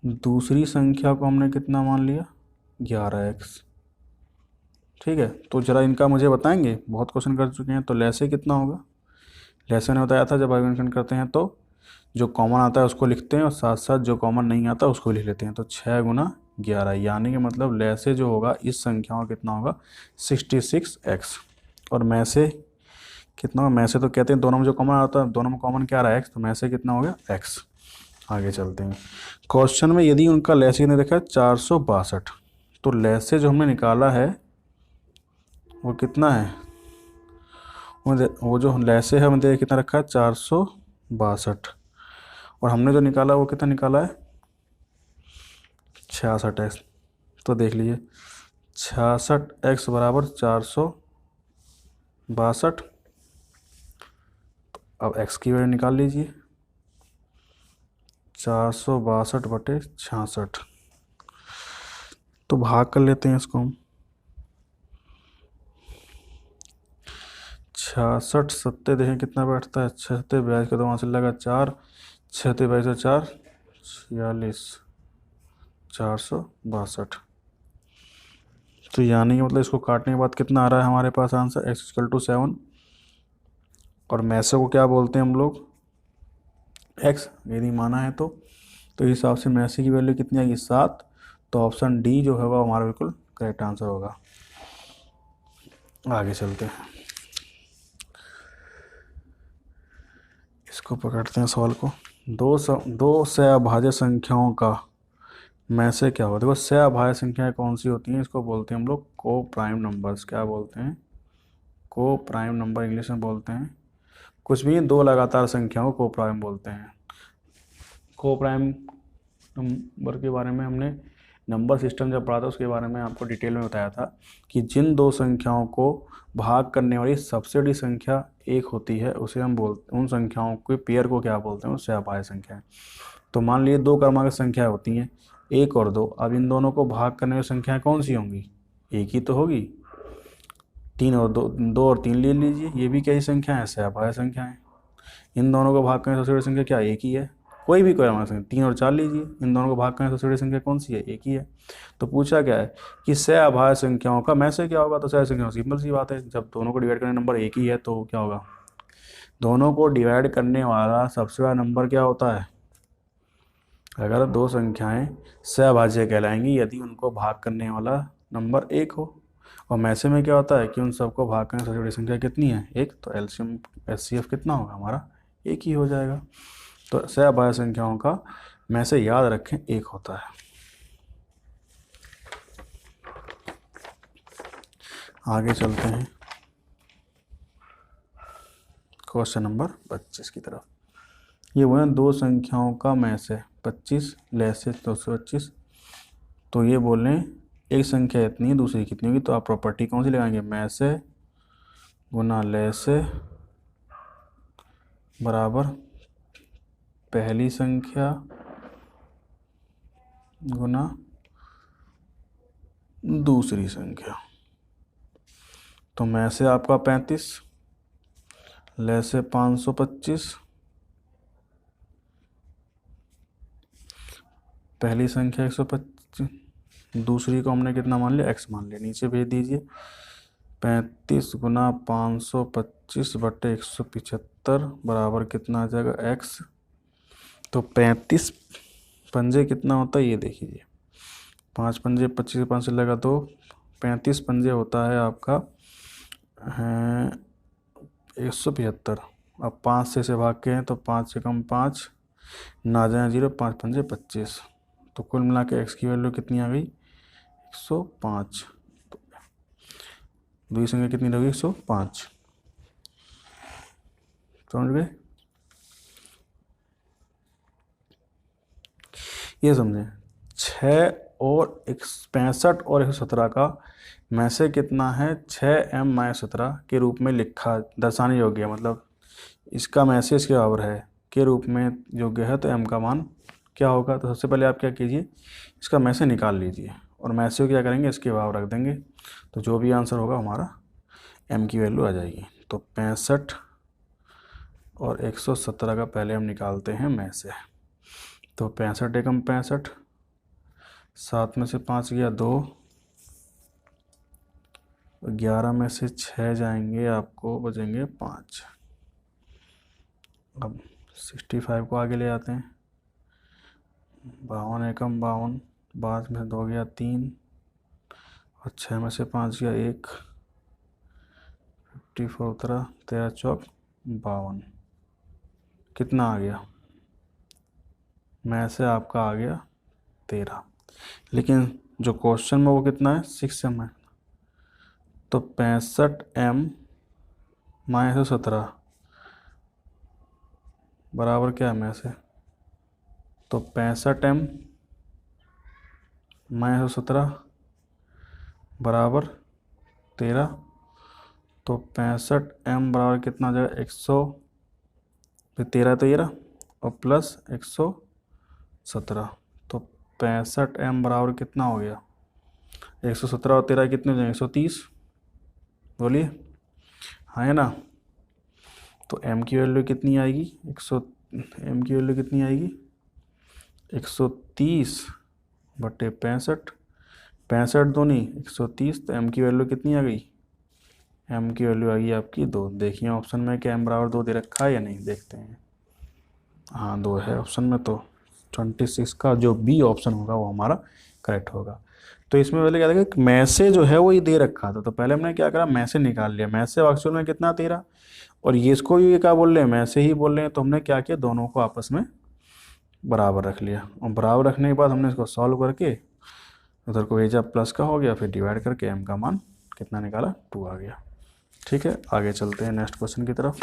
दूसरी संख्या को हमने कितना मान लिया 11x। ठीक है, तो जरा इनका मुझे बताएंगे, बहुत क्वेश्चन कर चुके हैं। तो लैसे कितना होगा, लैसे ने बताया था जब अभिगुणन करते हैं तो जो कॉमन आता है उसको लिखते हैं और साथ साथ जो कॉमन नहीं आता उसको लिख लेते हैं। तो 6 गुना 11, यानी कि मतलब लैसे जो होगा इस संख्या का कितना होगा 66x। और में से कितना होगा, में से तो कहते हैं दोनों में जो कॉमन आता है, दोनों में कॉमन क्या रहा है एक्स, तो में से कितना हो गया एक्स। आगे चलते हैं। क्वेश्चन में यदि उनका लैसे कितने देखा है 462, तो लैसे जो हमने निकाला है वो कितना है, वो जो लैसे है हमने कितना रखा है 462, और हमने जो निकाला वो कितना निकाला है 66x। तो देख लीजिए 66x बराबर 462। अब x की वैल्यू निकाल लीजिए, 462/66। तो भाग कर लेते हैं इसको हम। 66 सत्ते देखें कितना बैठता है, 66 42 का तो वहाँ से लगा 4, 66 22 4 46, 462। तो यानी कि मतलब इसको काटने के बाद कितना आ रहा है हमारे पास आंसर, x=7। और मैसे को क्या बोलते हैं हम लोग, x यदि माना है तो इस हिसाब से मैसे की वैल्यू कितनी आएगी 7। तो ऑप्शन डी जो होगा हमारा बिल्कुल करेक्ट आंसर होगा। आगे चलते हैं, इसको पकड़ते हैं सवाल को। दो से अभाज्य संख्याओं का में से क्या होगा। देखो से अभाज्य संख्याएं कौन सी होती हैं, इसको बोलते हैं हम लोग को प्राइम नंबर्स। क्या बोलते हैं, को प्राइम नंबर इंग्लिश में बोलते हैं। कुछ भी दो लगातार संख्याओं को प्राइम बोलते हैं। को प्राइम नंबर के बारे में हमने नंबर सिस्टम जब पढ़ा था उसके बारे में आपको डिटेल में बताया था कि जिन दो संख्याओं को भाग करने वाली सबसे बड़ी संख्या एक होती है उसे हम बोलते, उन संख्याओं के पेयर को क्या बोलते हैं, उससे अभाज्य संख्या है। तो मान लीजिए दो क्रमांक संख्या होती हैं 1 और 2। अब इन दोनों को भाग करने वाली संख्याएं कौन सी होंगी, एक ही तो होगी। 3 और 2, 2 और 3 ले लीजिए, ये भी कैसी संख्या है, अभाज्य संख्या है। इन दोनों को भाग करने सबसे बड़ी संख्या क्या, एक ही है। कोई भी कोई हमारी संख्या 3 और 4 लीजिए, इन दोनों को भाग करने सबसे बड़ी संख्या कौन सी है, एक ही है। तो पूछा क्या है कि अभाज्य संख्याओं का में से क्या होगा। तो संख्याओं सिंपल सी बात है, जब दोनों को डिवाइड करने नंबर एक ही है तो क्या होगा, दोनों को डिवाइड करने वाला सबसे बड़ा नंबर क्या होता है। अगर दो संख्याएं सहभाज्य कहलाएंगी यदि उनको भाग करने वाला नंबर एक हो। और मैसे में क्या होता है कि उन सबको भाग करने सबसे बड़ी संख्या कितनी है, एक। तो एलसीएम एचसीएफ कितना होगा हमारा, एक ही हो जाएगा। तो सहभाज्य संख्याओं का में से याद रखें एक होता है। आगे चलते हैं क्वेश्चन नंबर 25 की तरफ। ये वो है दो संख्याओं का में से 25 लैसे 225। तो ये बोल रहे हैं एक संख्या इतनी है दूसरी कितनी होगी। तो आप प्रॉपर्टी कौन सी लगाएंगे, में से गुना लैसे बराबर पहली संख्या गुना दूसरी संख्या। तो में से आपका 35 लैसे 525, पहली संख्या 125, दूसरी को हमने कितना मान लिया, x मान लिया। नीचे भेज दीजिए 35 गुना 525/175 बराबर कितना आ जाएगा x। तो 35 पंजे कितना होता है ये देखिए, 5 पंजे 25, 5 से लगा तो 35 पंजे होता है आपका 175। अब 5 से भाग के हैं तो 5 से कम 5 ना जाए 0, 5 पंजे 25। तो कुल मिला के x की वैल्यू कितनी आ गई 105। तो दूसरी संख्या कितनी रहोगी 105। समझ गए, ये समझे। 6 और 65 और 117 का में से कितना है 6m-17 के रूप में लिखा दर्शाने योग्य है। मतलब इसका मैसेज इसके बराबर है के रूप में योग्य है तो m का मान क्या होगा। तो सबसे पहले आप क्या कीजिए, इसका मैसेज निकाल लीजिए और मैसेज को क्या करेंगे इसके बराबर रख देंगे। तो जो भी आंसर होगा हमारा m की वैल्यू आ जाएगी। तो 65 और 117 का पहले हम निकालते हैं में से। तो 65 एकम 65, 7 में से 5 गया 2, 11 में से 6 जाएंगे आपको बचेंगे 5। अब 65 को आगे ले आते हैं, 52 एकम 52, 5 में से 2 गया 3 और 6 में से 5 गया 1, 54 उतरा, 13 चौक 52, कितना आ गया, में से आपका आ गया 13। लेकिन जो क्वेश्चन में वो कितना है 6m है, तो 65m माइनस 17 बराबर क्या है में से, तो 65m माइनस 17 बराबर 13, तो 65m बराबर कितना आ जाएगा 100, फिर 13 तो ये रहा और प्लस 117, तो 65m बराबर कितना हो गया, 117 और 13 कितने हो जाएंगे 130, बोलिए हाँ है ना। तो m की वैल्यू कितनी आएगी 100, m की वैल्यू कितनी आएगी 130 बटे 65, 65 दो नहीं 130, तो m की वैल्यू कितनी आ गई, m की वैल्यू आ गई आपकी 2। देखिए ऑप्शन में क्या m बराबर 2 दे रखा है या नहीं, देखते हैं। हाँ 2 है ऑप्शन में, तो 26 का जो बी ऑप्शन होगा वो हमारा करेक्ट होगा। तो इसमें पहले क्या था कि मैसे जो है वो ये दे रखा था, तो पहले हमने क्या करा मैसे निकाल लिया, मैसे एक्चुअल में कितना 13, और ये इसको ये क्या बोल रहे हैं मैसे ही बोल रहे हैं, तो हमने क्या किया दोनों को आपस में बराबर रख लिया, और बराबर रखने के बाद हमने इसको सॉल्व करके उधर को भेजा प्लस का हो गया, फिर डिवाइड करके m का मान कितना निकाला 2 आ गया। ठीक है, आगे चलते हैं नेक्स्ट क्वेश्चन की तरफ।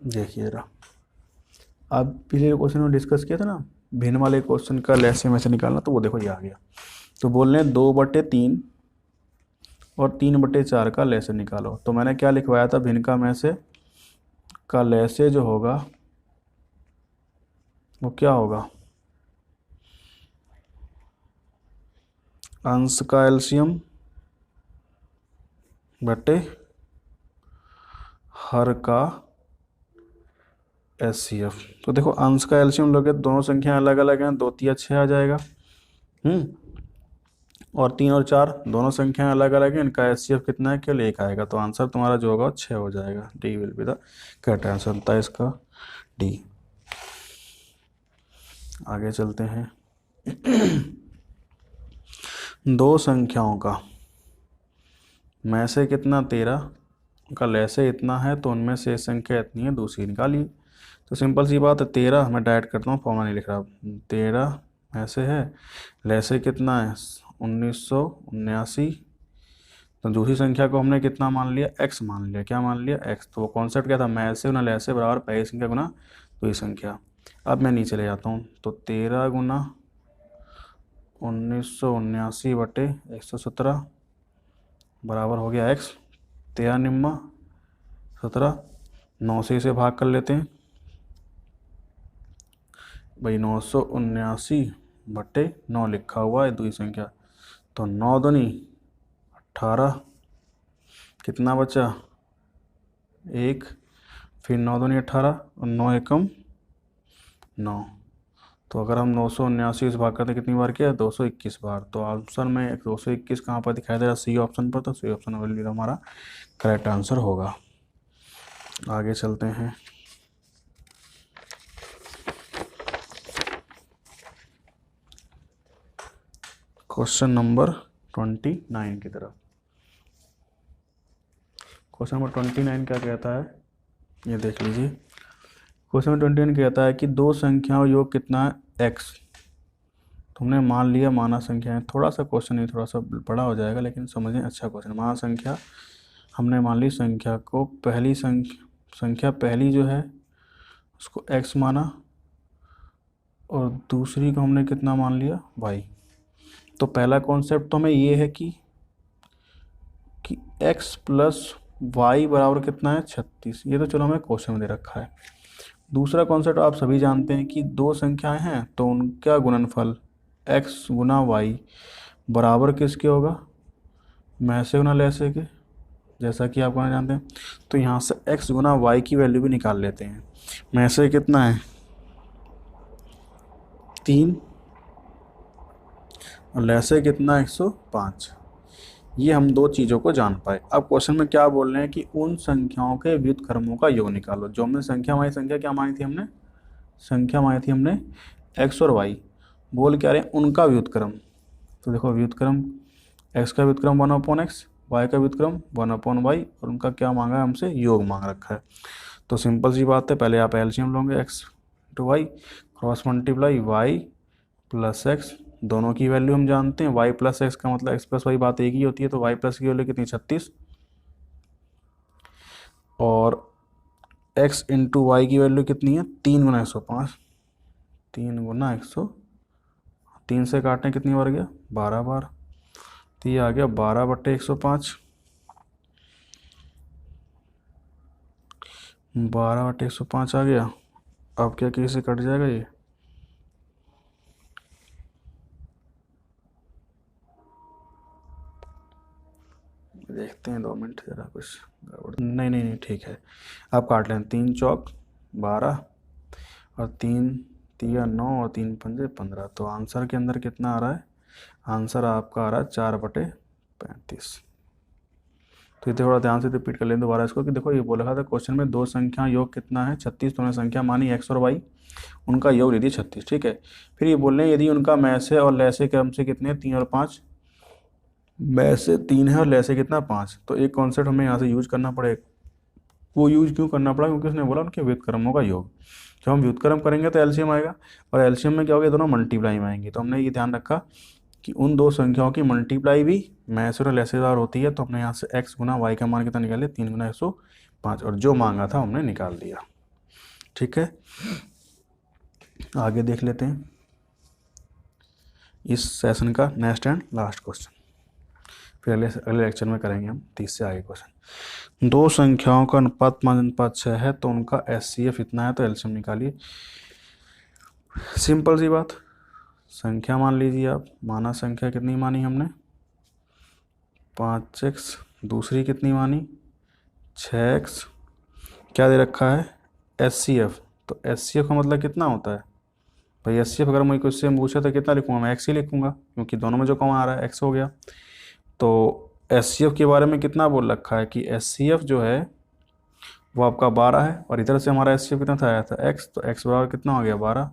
देखिए रहा, अब पिछले क्वेश्चन में डिस्कस किया था ना भिन्न वाले क्वेश्चन का लैसे में से निकालना, तो वो देखो ये आ गया। तो बोल रहे हैं 2/3 और 3/4 का लैसे निकालो। तो मैंने क्या लिखवाया था भिन्न का में से का लैसे जो होगा वो क्या होगा, अंश का एलसीएम बटे हर का एचसीएफ। तो देखो अंश का एलसीएम लोगे दोनों संख्या अलग अलग हैं, 2 3 6 आ जाएगा, और 3 और 4 दोनों संख्याएं अलग अलग हैं, इनका एचसीएफ कितना है केवल 1 आएगा, तो आंसर तुम्हारा जो होगा 6 हो जाएगा। D will be the correct answer था इसका, डी। आगे चलते हैं। दो संख्याओं का में से कितना 13 का लैसे इतना है, तो उनमें से संख्या इतनी है दूसरी निकालिए। तो सिंपल सी बात है 13 मैं डायरेक्ट करता हूँ, फॉर्मूला नहीं लिख रहा, 13 ऐसे है, लैसे कितना है 1979, तो दूसरी संख्या को हमने कितना मान लिया x मान लिया, क्या मान लिया x। तो वो कॉन्सेप्ट क्या था मैं से गुना लैसे बराबर पहली संख्या गुना दूसरी संख्या। अब मैं नीचे ले जाता हूँ, तो 13 गुना 1979 बटे 117 बराबर हो गया x, 13 निम्मा 17, 9 से इसे भाग कर लेते हैं भाई, 979 बटे 9 लिखा हुआ है दूसरी संख्या, तो 9 दूनी 18, कितना बचा 1, फिर 9 दूनी 18 और 9 एकम 9, तो अगर हम 979 से भाग करते कितनी बार किया 221 बार, तो ऑप्शन में 221 कहाँ पर दिखाई दे रहा सी ऑप्शन पर, तो सी ऑप्शन वैल्यू हमारा करेक्ट आंसर होगा। आगे चलते हैं। क्वेश्चन नंबर 29 की तरफ। क्वेश्चन नंबर 29 क्या कहता है ये देख लीजिए। क्वेश्चन नंबर 29 कहता है कि दो संख्याओं योग कितना है x। तुमने मान लिया माना संख्या है, थोड़ा सा क्वेश्चन नहीं थोड़ा सा बड़ा हो जाएगा लेकिन समझें अच्छा क्वेश्चन। माना संख्या हमने मान ली, संख्या को पहली संख्या पहली जो है उसको x माना, और दूसरी को हमने कितना मान लिया y। तो पहला कॉन्सेप्ट तो हमें ये है कि x प्लस वाई बराबर कितना है 36, ये तो चलो हमें क्वेश्चन में दे रखा है। दूसरा कॉन्सेप्ट आप सभी जानते हैं कि दो संख्याएं हैं तो उनका गुणनफल x गुना y बराबर किसके होगा, में से गुना लैसे के, जैसा कि आप जानते हैं। तो यहाँ से x गुना y की वैल्यू भी निकाल लेते हैं। में से कितना है 3 और लैसे कितना 105। ये हम दो चीज़ों को जान पाए। अब क्वेश्चन में क्या बोल रहे हैं कि उन संख्याओं के व्युत्क्रमों का योग निकालो। जो हमने संख्या मानी, संख्या क्या मानी थी हमने, संख्या मानी थी हमने एक्स और वाई, बोल क्या रहे हैं उनका व्युत्क्रम। तो देखो व्युत्क्रम, एक्स का व्युत्क्रम 1/x, वाई का व्युत्क्रम 1/y, और उनका क्या मांगा है हमसे, योग मांग रखा है। तो सिंपल सी बात है, पहले आप एलसीएम लोगे X to Y, cross multiply Y plus X, दोनों की वैल्यू हम जानते हैं, वाई प्लस एक्स का मतलब एक्स प्लस वाई बात एक ही होती है, तो वाई प्लस की वैल्यू कितनी 36, और एक्स इंटू वाई की वैल्यू कितनी है 3 × 105, 3 × 100, 3 से काटने कितनी बार गया 12 बार, तो ये आ गया 12/105, 12/105 आ गया। अब क्या कैसे कट जाएगा ये, देखते हैं 2 मिनट, ज़रा कुछ गड़बड़, नहीं नहीं नहीं ठीक है। आप काट लें, 3 चौक 12 और 3 तिया 9 और 3 पंजे 15, तो आंसर के अंदर कितना आ रहा है, आंसर आपका आ रहा है 4/35। तो ये थोड़ा ध्यान से रिपीट कर लें दोबारा इसको, कि देखो ये बोला था क्वेश्चन में दो संख्या योग कितना है 36, तो उन्होंने संख्या मानी एक्स और वाई, उनका योग ले दी 36, ठीक है। फिर ये बोल रहे हैं यदि उनका मैसे और लैसे क्रम से कितने 3 और 5, मैसे 3 है और लैसे कितना 5, तो एक कॉन्सेप्ट हमें यहाँ से यूज करना पड़ेगा। वो यूज क्यों करना पड़ा, क्योंकि उसने बोला उनके व्युत्क्रमों का योग। जब हम व्युत्क्रम करेंगे तो एलसीएम आएगा, और एलसीएम में क्या होगा, दोनों मल्टीप्लाई में आएंगे। तो हमने ये ध्यान रखा कि उन दो संख्याओं की मल्टीप्लाई भी मैसे और लैसेदार होती है, तो हमने यहाँ से x गुना वाई का मान कितना निकाले 3 × 105, और जो मांगा था हमने निकाल दिया, ठीक है। आगे देख लेते हैं इस सेशन का नेक्स्ट एंड लास्ट क्वेश्चन, फिर अगले लेक्चर में करेंगे हम 30 से आगे क्वेश्चन। दो संख्याओं का अनुपात 5:6 है, तो उनका एचसीएफ इतना है, तो एलसीएम निकालिए। सिंपल सी बात, संख्या मान लीजिए आप, माना संख्या कितनी मानी हमने 5x, दूसरी कितनी मानी 6x, क्या दे रखा है एचसीएफ, तो एचसीएफ का मतलब कितना होता है भाई, एचसीएफ अगर मुझे क्वेश्चन पूछा तो कितना लिखूंगा, मैं एक्स ही लिखूंगा, क्योंकि दोनों में जो कॉमन आ रहा है एक्स हो गया। तो एचसीएफ के बारे में कितना बोल रखा है कि एचसीएफ जो है वो आपका 12 है, और इधर से हमारा एचसीएफ कितना था आया था एक्स, तो एक्स बराबर कितना हो गया 12।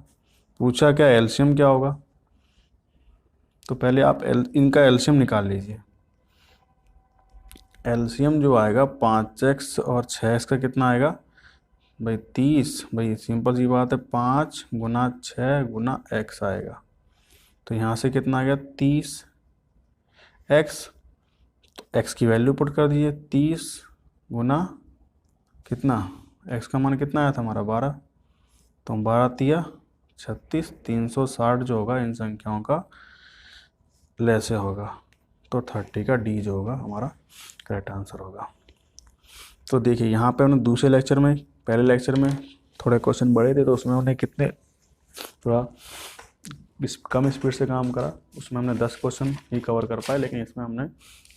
पूछा क्या एलसीएम क्या होगा, तो पहले आप इनका एलसीएम निकाल लीजिए। एलसीएम जो आएगा 5x और 6x का कितना आएगा भाई 30, भाई सिंपल सी बात है 5 × 6 × x आएगा, तो यहाँ से कितना आ गया 30x, तो x की वैल्यू पुट कर दीजिए 30 गुना कितना, x का मान कितना आया था हमारा 12, तो 12 तिया 36, 360 जो होगा इन संख्याओं का लैसे होगा, तो 30 का डी जो होगा हमारा करेक्ट आंसर होगा। तो देखिए यहाँ पे हमने दूसरे लेक्चर में, पहले लेक्चर में थोड़े क्वेश्चन बड़े थे, तो उसमें हमने कितने थोड़ा कम स्पीड से काम करा, उसमें हमने 10 क्वेश्चन ही कवर कर पाए, लेकिन इसमें हमने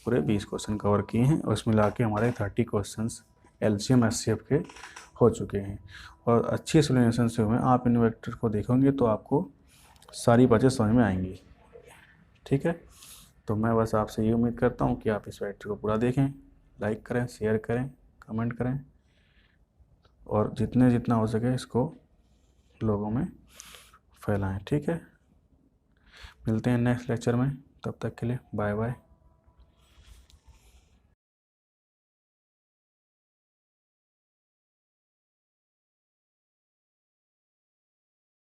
पूरे 20 क्वेश्चन कवर किए हैं, और इसमें ला के हमारे 30 क्वेश्चन एलसीएम एचसीएफ के हो चुके हैं, और अच्छी एक्सप्लेनेशन से हुए। आप इन वेक्टर को देखोगे तो आपको सारी बातें समझ में आएंगी, ठीक है। तो मैं बस आपसे ये उम्मीद करता हूँ कि आप इस वेक्टर को पूरा देखें, लाइक करें, शेयर करें, कमेंट करें, और जितना हो सके इसको लोगों में फैलाएं, ठीक है। मिलते हैं नेक्स्ट लेक्चर में, तब तक के लिए बाय बाय।